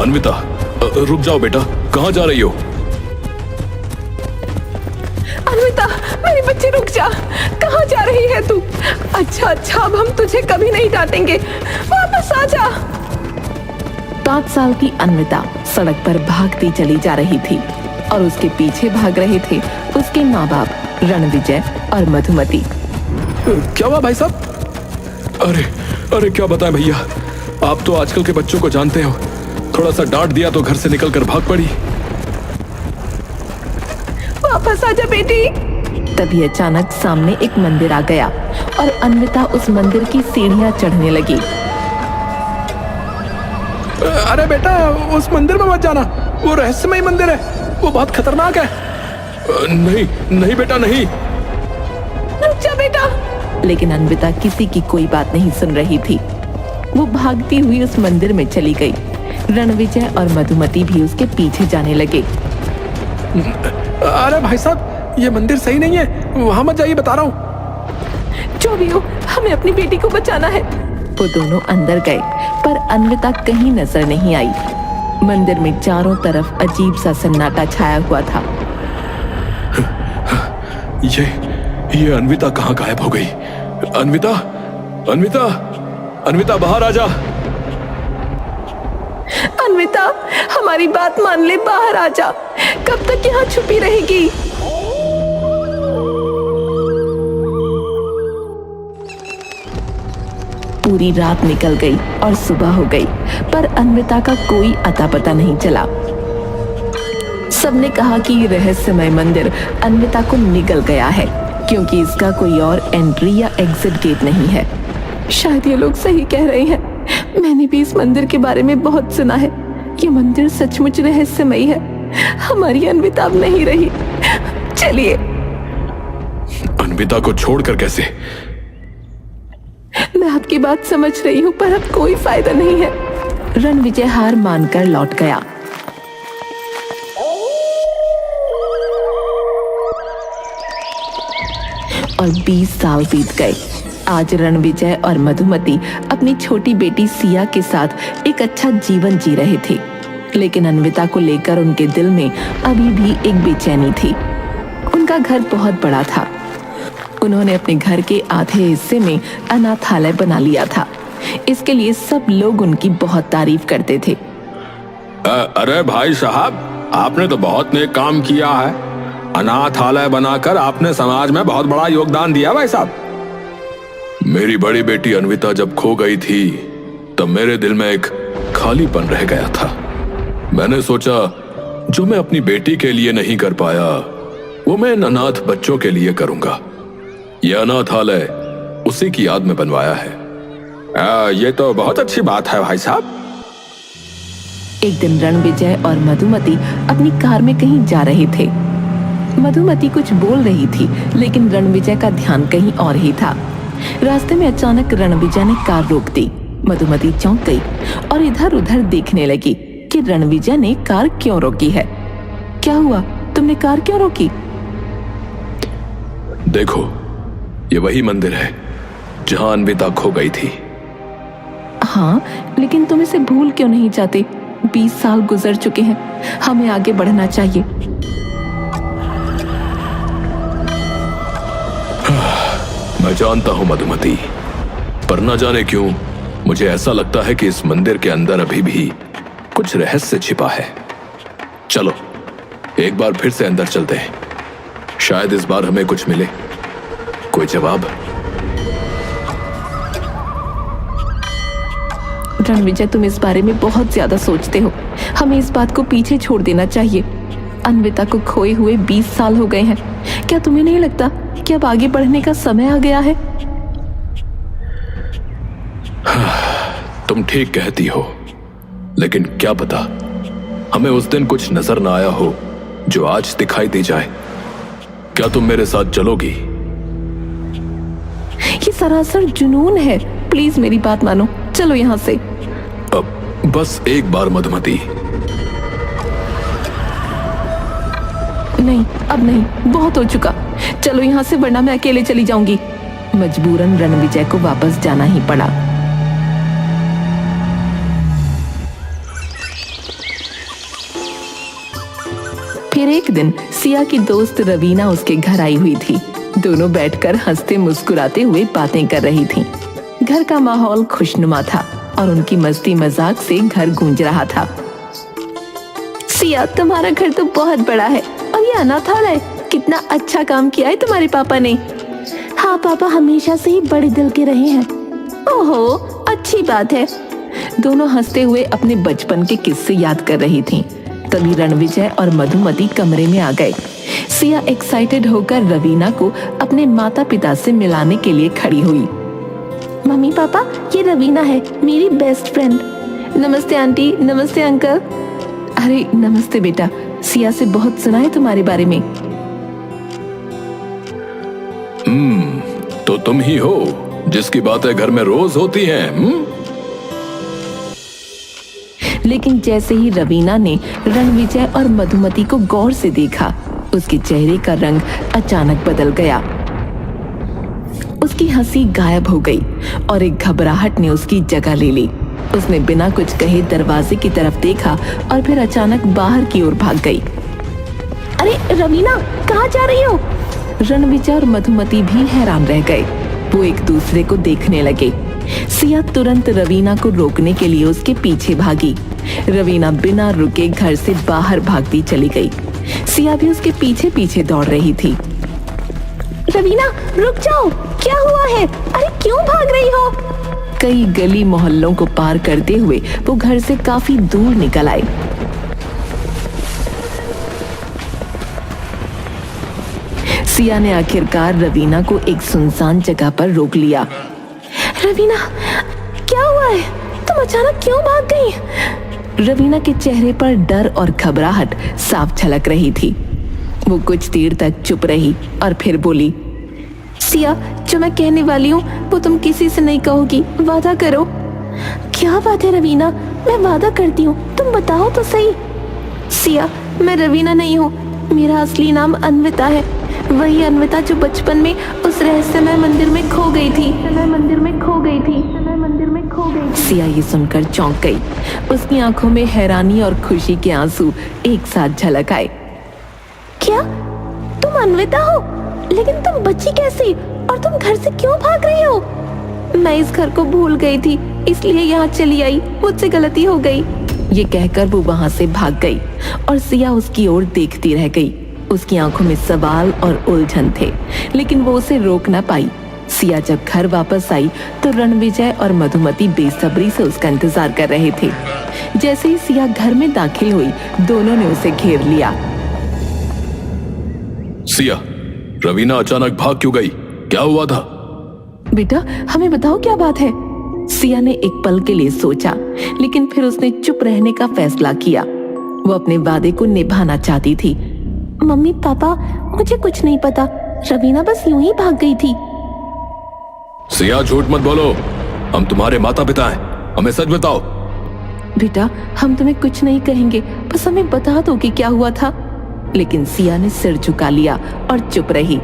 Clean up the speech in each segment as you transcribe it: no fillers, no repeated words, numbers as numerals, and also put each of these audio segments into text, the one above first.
अन्विता, रुक जाओ बेटा, कहाँ जा रही हो? अन्विता, मेरी बच्ची रुक जा, कहाँ जा रही है तू? अच्छा, अब हम तुझे कभी नहीं डांटेंगे, वापस आ जा। 5 साल की अन्विता सड़क पर भागती चली जा रही थी और उसके पीछे भाग रहे थे उसके माँ बाप रणविजय और मधुमती। क्या हुआ भाई साहब? अरे क्या बताएं भैया, आप तो आजकल के बच्चों को जानते हो, थोड़ा सा डांट दिया तो घर से निकलकर भाग पड़ी। वापस आ जा बेटी। तभी अचानक सामने एक मंदिर आ गया और अन्विता उस मंदिर की सीढ़ियां चढ़ने लगी। अरे बेटा, उस मंदिर में मत जाना, वो रहस्यमय मंदिर है, वो बहुत खतरनाक है। नहीं बेटा, नहीं। रुक जा बेटा। लेकिन अन्विता किसी की कोई बात नहीं सुन रही थी। वो भागती हुई उस मंदिर में चली गई। रणविजय और मधुमती भी उसके पीछे जाने लगे। अरे भाई साहब, ये मंदिर सही नहीं है, वहां मत जाइए, बता रहा हूँ। जो भी हो, हमें अपनी बेटी को बचाना है। वो दोनों अंदर गए, पर अन्विता कहीं नजर नहीं आई। मंदिर में चारों तरफ अजीब सा सन्नाटा छाया हुआ था। ये अन्विता कहाँ गायब हो गई? अन्विता बाहर आ जा। अन्विता, हमारी बात मान ले, बाहर आ जा। कब तक यहाँ छुपी रहेगी? पूरी रात निकल गई और सुबह हो गई, पर अन्विता का कोई अता पता नहीं चला। सबने कहा कि ये रहस्यमय मंदिर अन्विता को निगल गया है, क्योंकि इसका कोई और एंट्री या एग्जिट गेट नहीं है। शायद ये लोग सही कह रहे हैं, मैंने भी इस मंदिर के बारे में बहुत सुना है। ये मंदिर सचमुच रहस्यमय है। हमारी अन्विता अब नहीं रही। चलिए। अन्विता को छोड़कर कैसे? मैं आपकी बात समझ रही हूँ, पर अब कोई फायदा नहीं है। रणविजय हार मानकर लौट गया। और 20 साल बीत गए। आज रणविजय और मधुमती अपनी छोटी बेटी सिया के साथ एक अच्छा जीवन जी रहे थे, लेकिन अन्विता को लेकर उनके दिल में अभी भी एक बेचैनी थी। उनका घर बहुत बड़ा था। उन्होंने अपने घर के आधे हिस्से में अनाथालय बना लिया था। इसके लिए सब लोग उनकी बहुत तारीफ करते थे। अरे भाई साहब, आपने तो बहुत नेक काम किया है। अनाथालय बनाकर आपने समाज में बहुत बड़ा योगदान दिया भाई साहब। मेरी बड़ी बेटी अन्विता जब खो गई थी, तब मेरे दिल में एक खालीपन रह गया था। मैंने सोचा, जो मैं अपनी बेटी के लिए नहीं कर पाया, वो मैं इन अनाथ बच्चों के लिए करूंगा। यह अनाथालय उसी की याद में बनवाया है। ये तो बहुत अच्छी बात है भाई साहब। एक दिन रणविजय और मधुमती अपनी कार में कहीं जा रहे थे। मधुमती कुछ बोल रही थी, लेकिन रणविजय का ध्यान कहीं और ही था। रास्ते में अचानक रणविजय ने कार रोक दी। मधुमती चौंक गई और इधर उधर देखने लगी कि रणविजय ने कार क्यों रोकी है। क्या हुआ? तुमने कार क्यों रोकी? देखो, ये वही मंदिर है जहां अन्विता खो गई थी। हाँ, लेकिन तुम इसे भूल क्यों नहीं चाहते? 20 साल गुजर चुके हैं, हमें आगे बढ़ना चाहिए। मैं जानता हूं मधुमती, पर न जाने क्यों मुझे ऐसा लगता है कि इस मंदिर के अंदर अभी भी कुछ रहस्य छिपा है। चलो एक बार फिर से अंदर चलते हैं, शायद इस बार हमें कुछ मिले, कोई जवाब। रणविजय, तुम इस बारे में बहुत ज्यादा सोचते हो। हमें इस बात को पीछे छोड़ देना चाहिए। अन्विता को खोए हुए 20 साल हो गए हैं। क्या तुम्हें नहीं लगता कि अब आगे बढ़ने का समय आ गया है? तुम ठीक कहती हो, लेकिन क्या पता हमें उस दिन कुछ नजर ना आया हो जो आज दिखाई दे जाए। क्या तुम मेरे साथ चलोगी? ये सरासर जुनून है। प्लीज मेरी बात मानो, चलो यहाँ से। अब बस एक बार मधुमती। नहीं, अब नहीं, बहुत हो चुका। चलो यहाँ से, वरना मैं अकेले चली जाऊंगी। मजबूरन रणविजय को वापस जाना ही पड़ा। फिर एक दिन सिया की दोस्त रवीना उसके घर आई हुई थी। दोनों बैठकर हंसते मुस्कुराते हुए बातें कर रही थीं। घर का माहौल खुशनुमा था और उनकी मस्ती मजाक से घर गूंज रहा था। सिया, तुम्हारा घर तो बहुत बड़ा है और ये अनाथालय, कितना अच्छा काम किया है तुम्हारे पापा ने। हाँ पापा हमेशा से ही बड़े दिल के रहे हैं। ओहो, अच्छी बात है। दोनों हंसते हुए अपने बचपन के किस्से याद कर रही थीं। तभी रणविजय और मधुमती कमरे में आ गए। सिया एक्साइटेड होकर रवीना को अपने माता पिता से मिलाने के लिए खड़ी हुई। मम्मी पापा, ये रवीना है, मेरी बेस्ट फ्रेंड। नमस्ते आंटी, नमस्ते अंकल। अरे नमस्ते बेटा, सिया से बहुत सुना है तुम्हारे बारे में। तो तुम ही हो जिसकी बातें घर में रोज होती हैं। लेकिन जैसे ही रवीना ने रणविजय और मधुमती को गौर से देखा, उसके चेहरे का रंग अचानक बदल गया। उसकी हंसी गायब हो गई और एक घबराहट ने उसकी जगह ले ली। उसने बिना कुछ कहे दरवाजे की तरफ देखा और फिर अचानक बाहर की ओर भाग गई। अरे रवीना, कहाँ जा रही हो? रणविजय और मधुमती भी हैरान रह गए। वो एक दूसरे को देखने लगे। सिया तुरंत रवीना को रोकने के लिए उसके पीछे भागी। रवीना बिना रुके घर से बाहर भागती चली गई। सिया भी उसके पीछे पीछे दौड़ रही थी। रवीना, रुक जाओ, क्या हुआ है? अरे क्यों भाग रही हो? कई गली मोहल्लों को पार करते हुए वो घर से काफी दूर निकल आए। सिया ने आखिरकार रवीना को एक सुनसान जगह पर रोक लिया। रवीना, क्या हुआ है? तुम अचानक क्यों भाग गई? रवीना के चेहरे पर डर और घबराहट साफ झलक रही थी। वो कुछ देर तक चुप रही और फिर बोली, सिया, जो मैं कहने वाली हूँ वो तुम किसी से नहीं कहोगी, वादा करो। क्या बात है रवीना, मैं वादा करती हूँ, तुम बताओ तो सही। सिया, मैं रवीना नहीं हूँ, मेरा असली नाम अन्विता है। वही अन्विता जो बचपन में उस रहस्यमय मंदिर में खो गई थी। सिया ये सुनकर चौंक गई। उसकी आंखों में हैरानी और खुशी के आंसू एक साथ झलक आए। क्या तुम अन्विता हो? लेकिन तुम बची कैसे और तुम घर से क्यों भाग रही हो? मैं इस घर को भूल गई थी, इसलिए यहाँ चली आई, मुझसे गलती हो गई। ये कहकर वो वहाँ से भाग गई और सिया उसकी ओर देखती रह गई। उसकी आंखों में सवाल और उलझन थे, लेकिन वो उसे रोक ना पाई। सिया जब घर वापस आई तो रणविजय और मधुमती बेसब्री से उसका इंतजार कर रहे थे। जैसे ही सिया घर में दाखिल हुई, दोनों ने उसे घेर लिया। सिया, रवीना अचानक भाग क्यों गई? क्या हुआ था? बेटा, हमें बताओ क्या बात है। सिया ने एक पल के लिए सोचा, लेकिन फिर उसने चुप रहने का फैसला किया। वो अपने वादे को निभाना चाहती थी। मम्मी पापा, मुझे कुछ नहीं पता, रवीना बस यूं ही भाग गई थी। सिया, झूठ मत बोलो, हम तुम्हारे माता पिता हैं, हमें सच बताओ। बेटा, हम तुम्हें कुछ नहीं कहेंगे, बस हमें बता दो कि क्या हुआ था। लेकिन सिया ने सिर झुका लिया और चुप रही।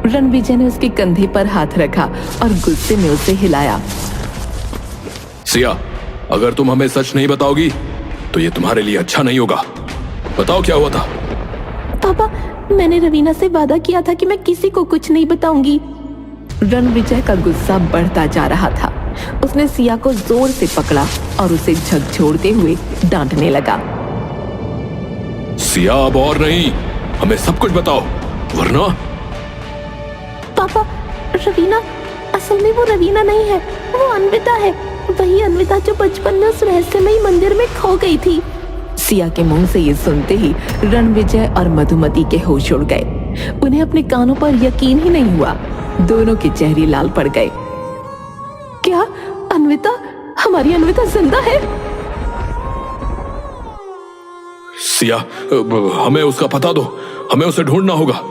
रणविजय ने उसके कंधे पर हाथ रखा और गुस्से में उसे हिलाया। सिया, अगर तुम हमें सच नहीं बताओगी तो ये तुम्हारे लिए अच्छा नहीं होगा। बताओ क्या हुआ था? पापा, मैंने रवीना से वादा किया था कि मैं किसी को कुछ नहीं बताऊंगी। रणविजय का गुस्सा बढ़ता जा रहा था। उसने सिया को जोर से पकड़ा और उसे झकझोरते हुए डांटने लगा। सिया, अब और नहीं, हमें सब कुछ बताओ, वरना। पापा, रवीना, असल में वो रवीना नहीं है, वो अन्विता है। वही अन्विता जो बचपन में उस रहस्यमयी मंदिर में खो गई थी। सिया के मुंह से ये सुनते ही रणविजय और मधुमती के होश उड़ गए। उन्हें अपने कानों पर यकीन ही नहीं हुआ। दोनों के चेहरे लाल पड़ गए। क्या अन्विता, हमारी अन्विता जिंदा है? सिया, हमें उसका पता दो, हमें उसे ढूंढना होगा।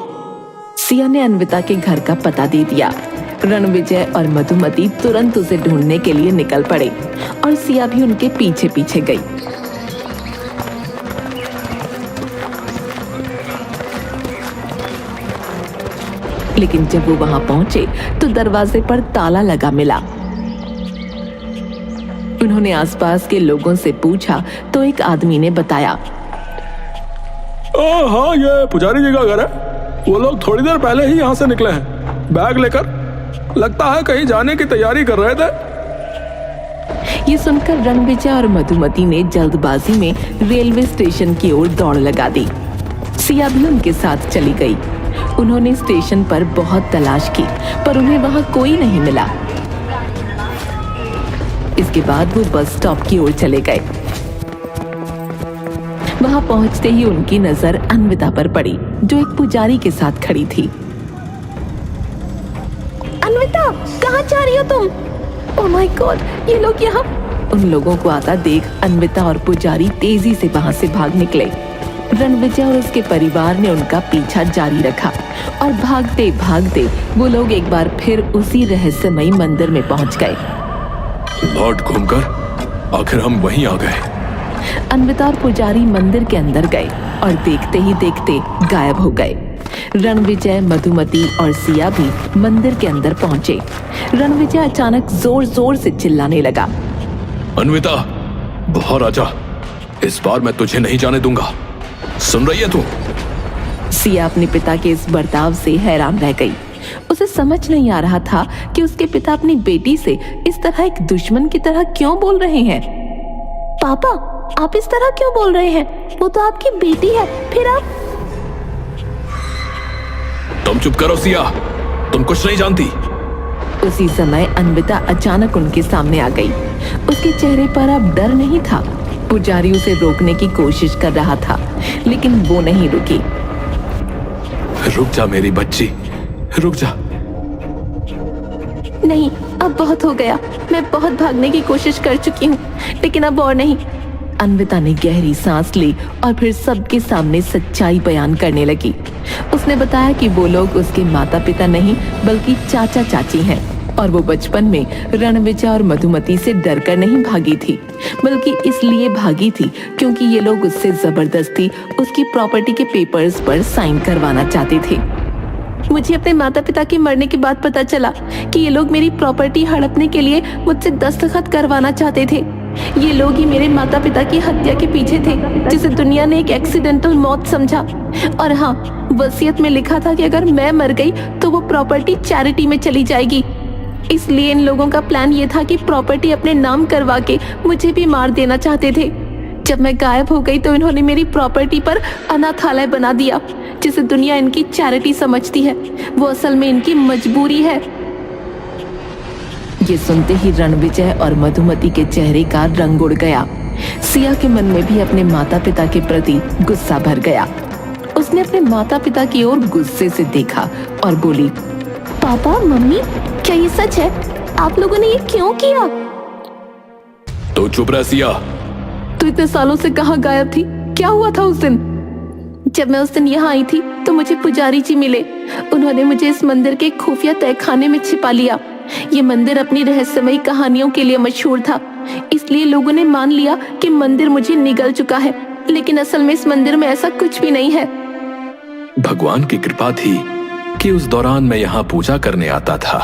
सिया ने अन्विता के घर का पता दे दिया। रणविजय और मधुमती तुरंत उसे ढूंढने के लिए निकल पड़े और सिया भी उनके पीछे पीछे गई। लेकिन जब वो वहां पहुंचे तो दरवाजे पर ताला लगा मिला। उन्होंने आसपास के लोगों से पूछा तो एक आदमी ने बताया, हाँ, ये पुजारी जी का घर है। वो लोग थोड़ी देर पहले ही यहाँ से निकले हैं, बैग लेकर। लगता है कहीं जाने की तैयारी कर रहे थे। ये सुनकर रणविजय और मधुमती ने जल्दबाजी में रेलवे स्टेशन की ओर दौड़ लगा दी। सिया भी उनके साथ चली गई। उन्होंने स्टेशन पर बहुत तलाश की, पर उन्हें वहां कोई नहीं मिला। इसके बाद वो बस स्टॉप की ओर चले गए। वहां पहुंचते ही उनकी नजर अन्विता पर पड़ी, जो एक पुजारी के साथ खड़ी थी। अन्विता, कहाँ जा रही हो तुम? ओह माय गॉड, ये लोग यहाँ। उन लोगों को आता देख अन्विता और पुजारी तेजी से वहां से भाग निकले। रणविजय और उसके परिवार ने उनका पीछा जारी रखा और भागते भागते वो लोग एक बार फिर उसी रहस्यमयी मंदिर में पहुंच गए। लौट घूमकर आखिर हम वहीं आ गए। अन्विता और पुजारी मंदिर के अंदर गए और देखते ही देखते गायब हो गए। रणविजय, मधुमती और सिया भी मंदिर के अंदर पहुंचे। रणविजय अचानक जोर जोर से चिल्लाने लगा, अन्विता, बाहर आजा। इस बार मैं तुझे नहीं जाने दूंगा। सुन रही है तू? सिया अपने पिता के इस बर्ताव से हैरान रह गई। उसे समझ नहीं आ रहा था कि उसके पिता अपनी बेटी से इस तरह एक दुश्मन की तरह क्यों बोल रहे हैं। पापा, आप इस तरह क्यों बोल रहे हैं? वो तो आपकी बेटी है, फिर आप। तुम चुप करो सिया, तुम कुछ नहीं जानती। उसी समय अन्विता अचानक उनके सामने आ गई। उसके चेहरे पर अब डर नहीं था। पुजारी उसे रोकने की कोशिश कर रहा था, लेकिन वो नहीं रुकी। रुक जा मेरी बच्ची, रुक जा। नहीं, अब बहुत हो गया। मैं बहुत भागने की कोशिश कर चुकी हूँ, लेकिन अब और नहीं। अन्विता ने गहरी सांस ली और फिर सबके सामने सच्चाई बयान करने लगी। उसने बताया कि वो लोग उसके माता पिता नहीं बल्कि चाचा चाची हैं और वो बचपन में रणविजय और मधुमती से डरकर नहीं भागी थी, बल्कि इसलिए भागी थी क्योंकि ये लोग उससे जबरदस्ती उसकी प्रॉपर्टी के पेपर्स पर साइन करवाना चाहते थे। मुझे अपने माता पिता के मरने के बाद पता चला कि ये लोग मेरी प्रॉपर्टी हड़पने के लिए मुझसे दस्तखत करवाना चाहते थे। ये लोग ही मेरे माता पिता की हत्या के पीछे थे, जिसे दुनिया ने एक एक्सीडेंटल मौत समझा। और हाँ, वसीयत में लिखा था कि अगर मैं मर गई तो वो प्रॉपर्टी चैरिटी में चली जाएगी। इसलिए इन लोगों का प्लान ये था कि प्रॉपर्टी अपने नाम करवा के मुझे भी मार देना चाहते थे। जब मैं गायब हो गई तो इन्होंने मेरी प्रॉपर्टी पर अनाथालय बना दिया, जिसे दुनिया इनकी चैरिटी समझती है। वो असल में इनकी मजबूरी है। ये सुनते ही रणविजय और मधुमती के चेहरे का रंग उड़ गया। सिया के मन में भी अपने माता पिता के प्रति गुस्सा भर गया। उसने अपने माता पिता की ओर गुस्से से देखा और बोली, पापा, मम्मी, क्या ये सच है? आप लोगों ने ये क्यों किया? तो चुप रह सिया। तू इतने सालों से कहाँ गायब थी? क्या हुआ था उस दिन? जब मैं उस दिन यहाँ आई थी तो मुझे पुजारी जी मिले। उन्होंने मुझे इस मंदिर के खुफिया तहखाने में छिपा लिया। ये मंदिर अपनी रहस्यमयी कहानियों के लिए मशहूर था, इसलिए लोगों ने मान लिया कि मंदिर मुझे निगल चुका है, लेकिन असल में इस मंदिर में ऐसा कुछ भी नहीं है। भगवान की कृपा थी कि उस दौरान मैं यहाँ पूजा करने आता था।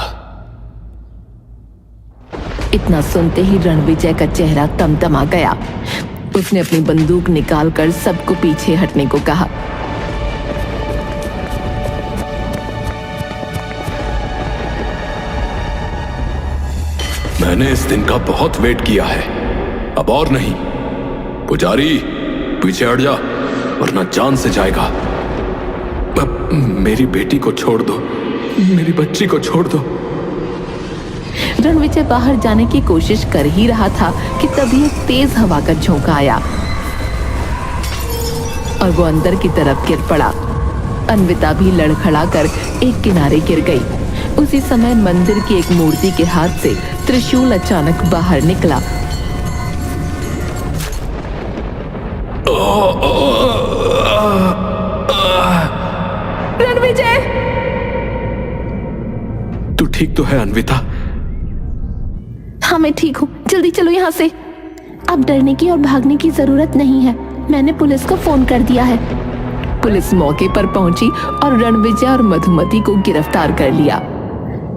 इतना सुनते ही रणविजय का चेहरा तमतमा गया। उसने अपनी बंदूक निकालकर सबको पीछे हटने को कहा। मैंने इस दिन का बहुत वेट किया है, अब और नहीं। पुजारी, पीछे हट जा वरना जान से जाएगा। मेरी बेटी को छोड़ दो, मेरी बच्ची को छोड़ दो। रणविजय बाहर जाने की कोशिश कर ही रहा था कि तभी एक तेज हवा का झोंका आया और वो अंदर की तरफ गिर पड़ा। अन्विता भी लड़खड़ाकर एक किनारे गिर गई। उसी समय मंदिर की एक मूर्ति के हाथ से त्रिशूल अचानक बाहर निकला। रणविजय! तू ठीक तो है अन्विता? हाँ, मैं ठीक हूँ। जल्दी चलो यहाँ से। अब डरने की और भागने की जरूरत नहीं है। मैंने पुलिस को फोन कर दिया है। पुलिस मौके पर पहुंची और रणविजय और मधुमती को गिरफ्तार कर लिया।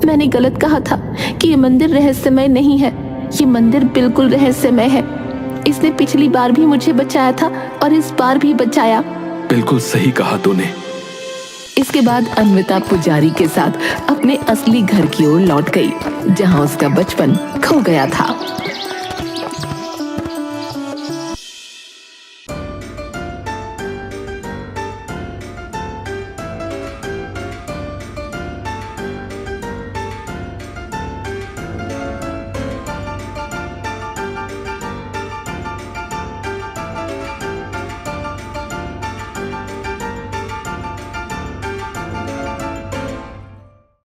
मैंने गलत कहा था कि ये मंदिर रहस्यमय नहीं है। ये मंदिर बिल्कुल रहस्यमय है। इसने पिछली बार भी मुझे बचाया था और इस बार भी बचाया। बिल्कुल सही कहा तूने। इसके बाद अन्विता पुजारी के साथ अपने असली घर की ओर लौट गई, जहां उसका बचपन खो गया था।